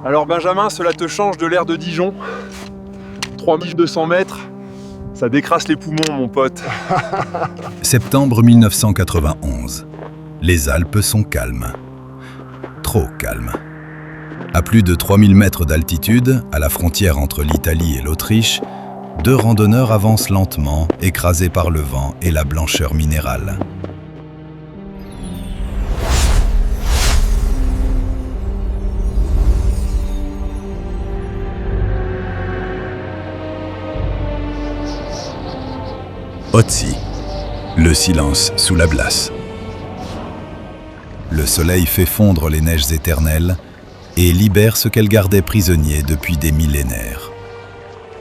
Alors Benjamin, cela te change de l'air de Dijon. 3200 mètres, ça décrasse les poumons, mon pote. Septembre 1991. Les Alpes sont calmes. Trop calmes. À plus de 3000 mètres d'altitude, à la frontière entre l'Italie et l'Autriche, deux randonneurs avancent lentement, écrasés par le vent et la blancheur minérale. Otzi, le silence sous la glace. Le soleil fait fondre les neiges éternelles et libère ce qu'elles gardaient prisonnier depuis des millénaires.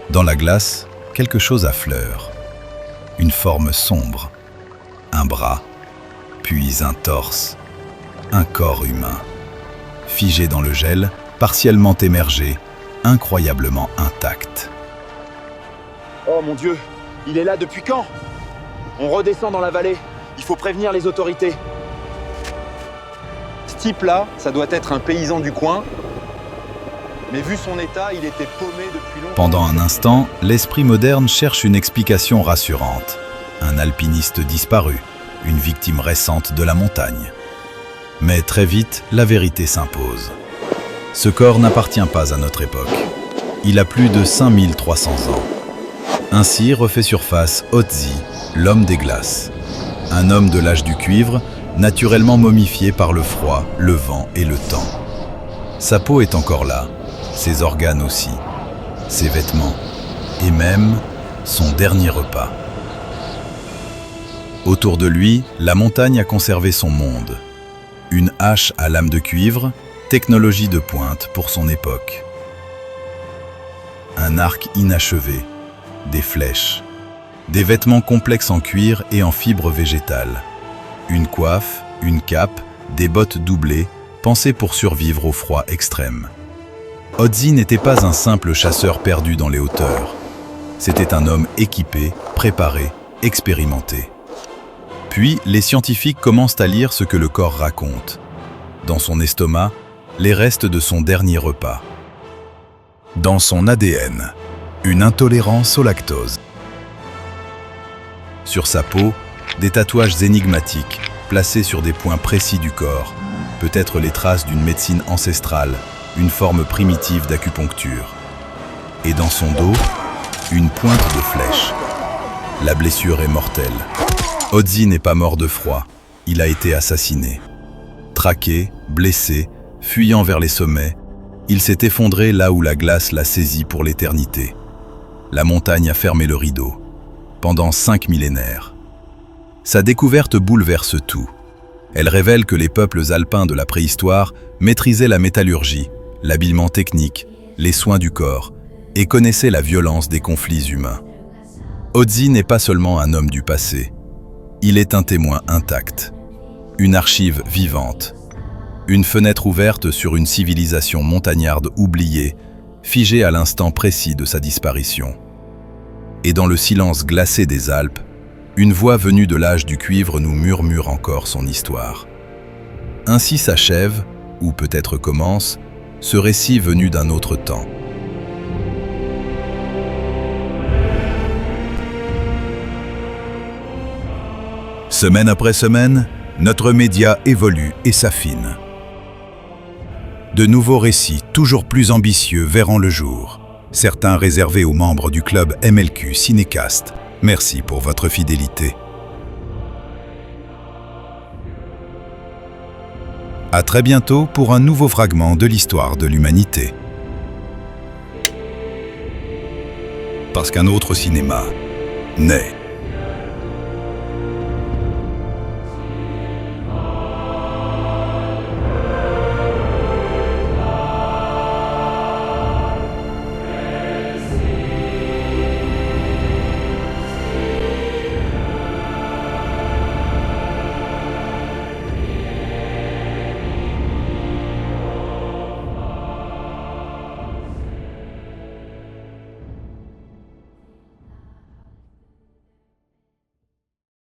Dans la glace, quelque chose affleure. Une forme sombre, un bras, puis un torse, un corps humain. Figé dans le gel, partiellement émergé, incroyablement intact. Oh mon Dieu, il est là depuis quand? On redescend dans la vallée, il faut prévenir les autorités. Ce type-là, ça doit être un paysan du coin, mais vu son état, il était paumé depuis longtemps. Pendant un instant, l'esprit moderne cherche une explication rassurante. Un alpiniste disparu, une victime récente de la montagne. Mais très vite, la vérité s'impose. Ce corps n'appartient pas à notre époque. Il a plus de 5300 ans. Ainsi refait surface Otzi, l'homme des glaces. Un homme de l'âge du cuivre, naturellement momifié par le froid, le vent et le temps. Sa peau est encore là, ses organes aussi, ses vêtements, et même son dernier repas. Autour de lui, la montagne a conservé son monde. Une hache à lame de cuivre, technologie de pointe pour son époque. Un arc inachevé, des flèches, des vêtements complexes en cuir et en fibres végétales, une coiffe, une cape, des bottes doublées, pensées pour survivre au froid extrême. Otzi n'était pas un simple chasseur perdu dans les hauteurs. C'était un homme équipé, préparé, expérimenté. Puis, les scientifiques commencent à lire ce que le corps raconte. Dans son estomac, les restes de son dernier repas. Dans son ADN, une intolérance au lactose. Sur sa peau, des tatouages énigmatiques, placés sur des points précis du corps, peut-être les traces d'une médecine ancestrale, une forme primitive d'acupuncture. Et dans son dos, une pointe de flèche. La blessure est mortelle. Otzi n'est pas mort de froid, il a été assassiné. Traqué, blessé, fuyant vers les sommets, il s'est effondré là où la glace l'a saisi pour l'éternité. La montagne a fermé le rideau, pendant 5 millénaires. Sa découverte bouleverse tout. Elle révèle que les peuples alpins de la préhistoire maîtrisaient la métallurgie, l'habillement technique, les soins du corps, et connaissaient la violence des conflits humains. Otzi n'est pas seulement un homme du passé, il est un témoin intact, une archive vivante, une fenêtre ouverte sur une civilisation montagnarde oubliée, figée à l'instant précis de sa disparition. Et dans le silence glacé des Alpes, une voix venue de l'âge du cuivre nous murmure encore son histoire. Ainsi s'achève, ou peut-être commence, ce récit venu d'un autre temps. Semaine après semaine, notre média évolue et s'affine. De nouveaux récits toujours plus ambitieux verront le jour. Certains réservés aux membres du club MLQ Cinécast. Merci pour votre fidélité. À très bientôt pour un nouveau fragment de l'histoire de l'humanité. Parce qu'un autre cinéma naît.